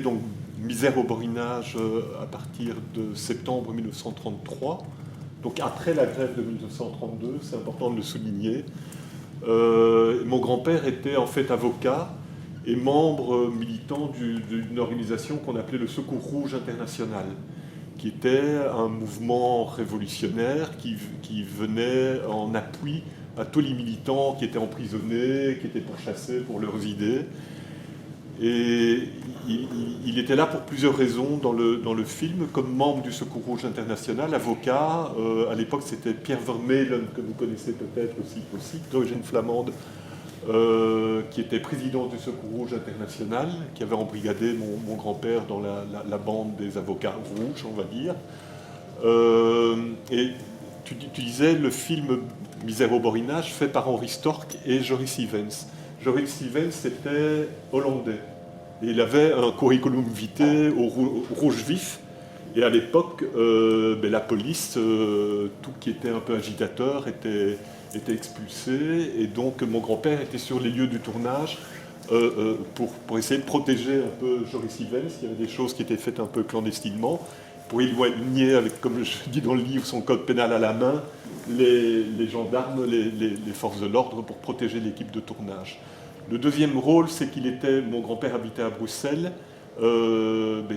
donc Misère au Borinage à partir de septembre 1933, donc après la grève de 1932, c'est important de le souligner. Mon grand-père était en fait avocat et membre militant d'une organisation qu'on appelait le Secours Rouge International, qui était un mouvement révolutionnaire qui venait en appui à tous les militants qui étaient emprisonnés, qui étaient pourchassés pour leurs idées. Et il était là pour plusieurs raisons dans le film, comme membre du Secours Rouge International, avocat. À l'époque, c'était Pierre Vermeulen, que vous connaissez peut-être aussi d'origine flamande, qui était président du Secours Rouge International, qui avait embrigadé mon grand-père dans la bande des avocats rouges, on va dire. Et tu disais, le film Misère au Borinage, fait par Henry Storck et Joris Ivens. Joris Ivens était hollandais. Et il avait un curriculum vitae au rouge vif. Et à l'époque, la police, tout qui était un peu agitateur, était expulsé. Et donc, mon grand-père était sur les lieux du tournage pour essayer de protéger un peu Joris Ivens. Il y avait des choses qui étaient faites un peu clandestinement, pour éloigner, avec, comme je dis dans le livre, son code pénal à la main, les gendarmes, les forces de l'ordre, pour protéger l'équipe de tournage. Le deuxième rôle, c'est mon grand-père habitait à Bruxelles,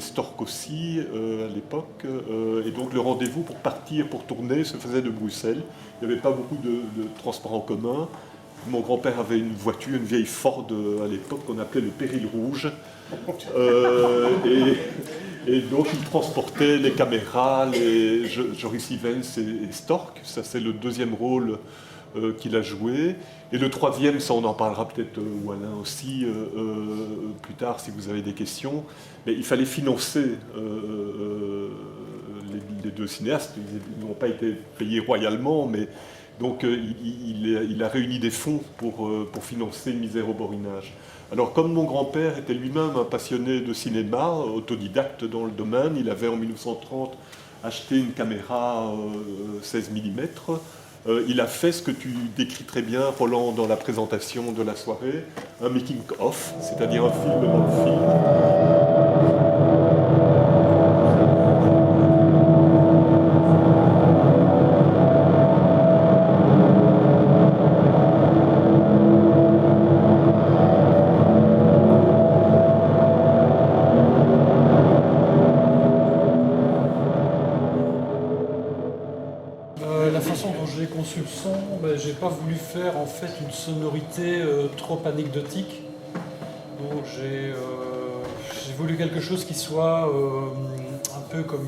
Storck aussi à l'époque, et donc le rendez-vous pour partir, pour tourner, se faisait de Bruxelles. Il n'y avait pas beaucoup de transports en commun. Mon grand-père avait une voiture, une vieille Ford à l'époque qu'on appelait le Péril Rouge, et donc il transportait les caméras, Joris Ivens et Storck. Ça, c'est le deuxième rôle qu'il a joué. Et le troisième, ça on en parlera peut-être Alain aussi plus tard si vous avez des questions, mais il fallait financer les deux cinéastes. Ils n'ont pas été payés royalement, mais donc il a réuni des fonds pour financer Misère au Borinage. Alors comme mon grand-père était lui-même un passionné de cinéma, autodidacte dans le domaine, il avait en 1930 acheté une caméra 16 mm. Il a fait ce que tu décris très bien, Roland, dans la présentation de la soirée, un making-of, c'est-à-dire un film dans le film. La façon dont j'ai conçu le son, j'ai pas voulu faire en fait une sonorité trop anecdotique. Donc j'ai voulu quelque chose qui soit un peu comme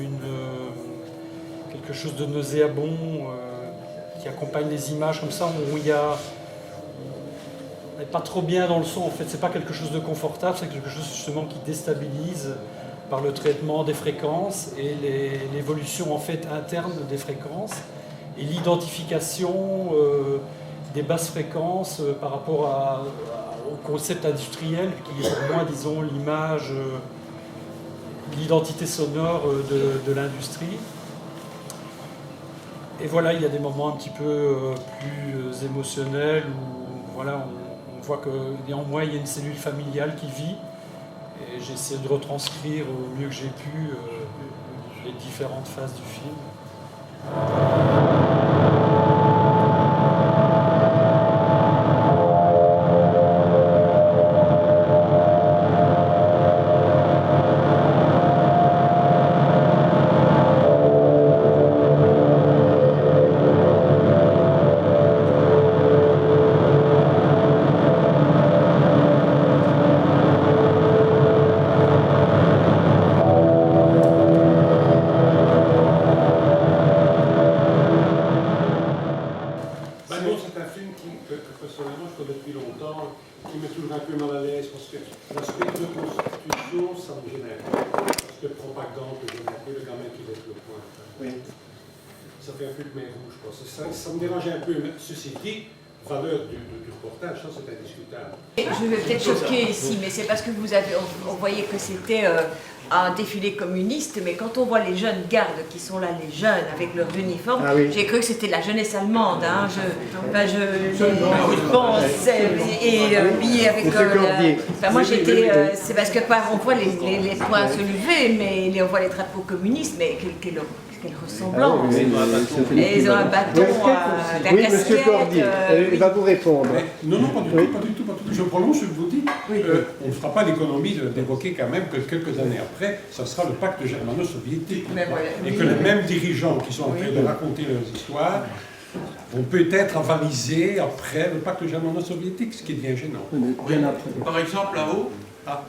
quelque chose de nauséabond, qui accompagne les images comme ça, où on n'est pas trop bien dans le son en fait. C'est pas quelque chose de confortable, c'est quelque chose justement qui déstabilise par le traitement des fréquences et l'évolution en fait interne des fréquences. Et l'identification des basses fréquences par rapport au concept industriel qui est pour moi, disons, l'image, l'identité sonore de l'industrie. Et voilà, il y a des moments un petit peu plus émotionnels où voilà, on voit que néanmoins il y a une cellule familiale qui vit. Et j'ai essayé de retranscrire au mieux que j'ai pu les différentes phases du film. Ça fait un peu de main rouge, quoi. Ça me dérangeait un peu, mais ceci dit, valeur du reportage, ça c'est indiscutable. Je vais peut-être choquer ici, mais c'est parce que on voyait que c'était un défilé communiste, mais quand on voit les jeunes gardes qui sont là, les jeunes avec leurs uniformes, j'ai cru que c'était la jeunesse allemande. Hein. Habillés avec. Moi j'étais. C'est parce que on voit les poings se lever, mais on voit les drapeaux communistes, mais quelle ressemblance. Ils ont un bâton, la oui, casquette. Monsieur Cordier, il va vous répondre. Non, pas du tout. Je prolonge ce que vous dites. On ne fera pas l'économie d'évoquer quand même que quelques années après, ça sera le pacte germano-soviétique. Et que les mêmes dirigeants qui sont en train de raconter leurs histoires vont peut-être avaliser après le pacte germano-soviétique, ce qui devient gênant. Par exemple, là-haut, Par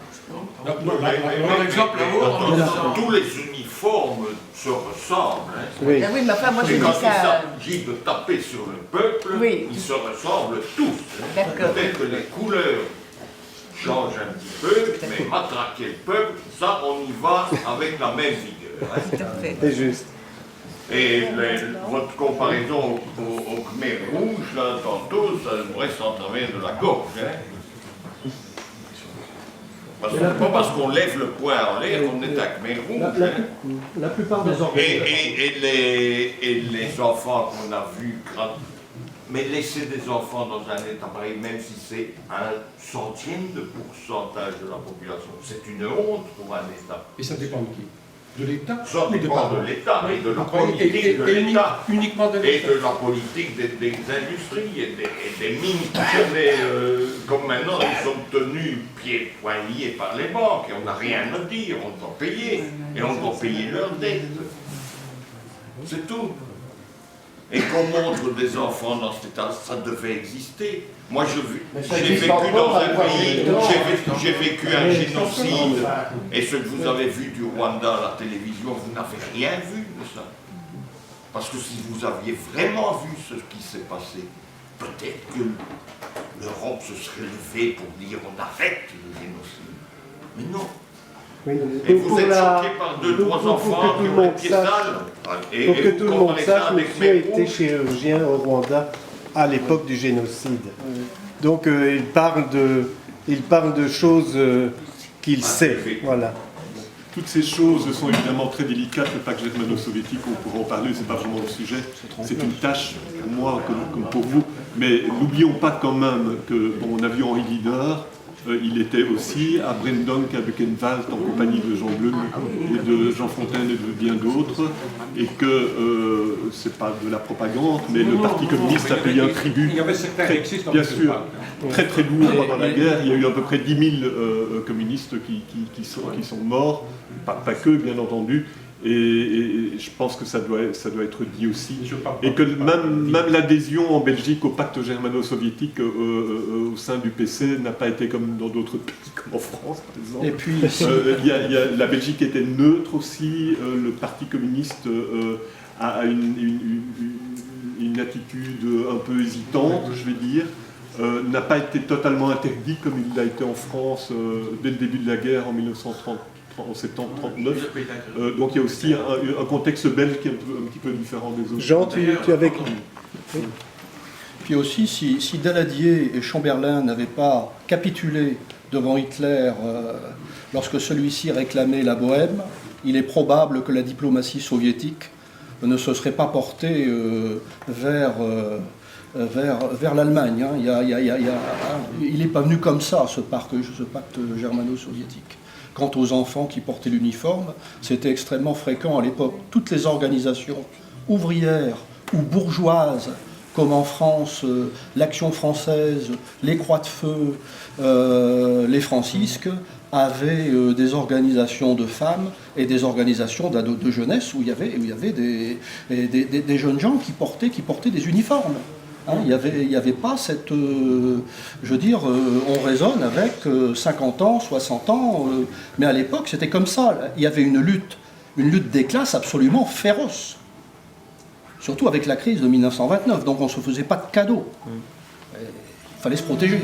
exemple, là-haut, tous les uniformes se ressemblent. Hein. Oui, mais enfin, moi je Et dis quand ça. il s'agit de taper sur le peuple, ils se ressemblent tous. Hein. Peut-être que les couleurs changent un petit peu, mais matraquer le peuple, ça, on y va avec la même vigueur. Hein. Tout à fait. C'est juste. Et votre comparaison au Khmer rouge, là, tantôt, ça devrait s'en travers de la gorge. Hein. Pas parce qu'on lève le poing en l'air qu'on est à Khmer rouge. La plupart des et les enfants qu'on a vus, mais laisser des enfants dans un état pareil, même si c'est 1/100e de pourcentage de la population, c'est une honte pour un État. Et ça dépend de qui? De l'État? Ça dépend de l'État et de la politique de l'État. Uniquement de Et l'État. de la politique des industries et des mines. Comme maintenant, ils sont tenus pieds et poings liés par les banques et on n'a rien à dire, on doit payer. Et on doit payer leurs dettes. C'est tout. Et qu'on montre des enfants dans cet état, ça devait exister. Moi, j'ai vécu dans un pays, j'ai vécu un génocide. Et ce que vous avez vu du Rwanda à la télévision, vous n'avez rien vu de ça. Parce que si vous aviez vraiment vu ce qui s'est passé, peut-être que l'Europe se serait levée pour dire on arrête le génocide. Mais non. Oui, Et vous êtes choqué par 2-3 enfants qui ont les pieds sales. Pour que tout le monde sache, monsieur a été chirurgien au Rwanda à l'époque du génocide. Donc il parle de choses qu'il sait. Voilà. Toutes ces choses sont évidemment très délicates, le pacte germano-soviétique, on pourra en parler, c'est pas vraiment le sujet, c'est une tâche pour moi comme pour vous, mais n'oublions pas quand même que, bon, on a vu Henri Guider, il était aussi à Brendonk, à Buchenwald, en compagnie de Jean Blum et de Jean Fontaine et de bien d'autres, et que c'est pas de la propagande, mais le Parti communiste a payé un tribut, Il y avait certains rexistes dans bien ce sûr, pacte. très très lourd pendant la guerre. Il y a eu à peu près 10 000 communistes qui sont morts, pas que bien entendu. Et je pense que ça doit être dit aussi. Et que même l'adhésion en Belgique au pacte germano-soviétique au sein du PC n'a pas été comme dans d'autres pays, comme en France par exemple. Et puis, la Belgique était neutre aussi, le Parti communiste a une attitude un peu hésitante, je vais dire. N'a pas été totalement interdit comme il l'a été en France dès le début de la guerre en 1939. Donc il y a aussi un contexte belge qui est un petit peu différent des autres. Jean, tu avais... Puis aussi, si Daladier et Chamberlain n'avaient pas capitulé devant Hitler lorsque celui-ci réclamait la Bohème, il est probable que la diplomatie soviétique ne se serait pas portée vers l'Allemagne. Hein. Il n'est pas venu comme ça, ce pacte germano-soviétique. Quant aux enfants qui portaient l'uniforme, c'était extrêmement fréquent à l'époque. Toutes les organisations ouvrières ou bourgeoises, comme en France, l'Action française, les Croix de Feu, les Francisques, avaient des organisations de femmes et des organisations de jeunesse où il y avait des jeunes gens qui portaient des uniformes. Hein, il n'y avait pas cette... je veux dire, on raisonne avec 50 ans, 60 ans, mais à l'époque c'était comme ça. Il y avait une lutte des classes absolument féroce. Surtout avec la crise de 1929, donc on ne se faisait pas de cadeaux. Il fallait se protéger.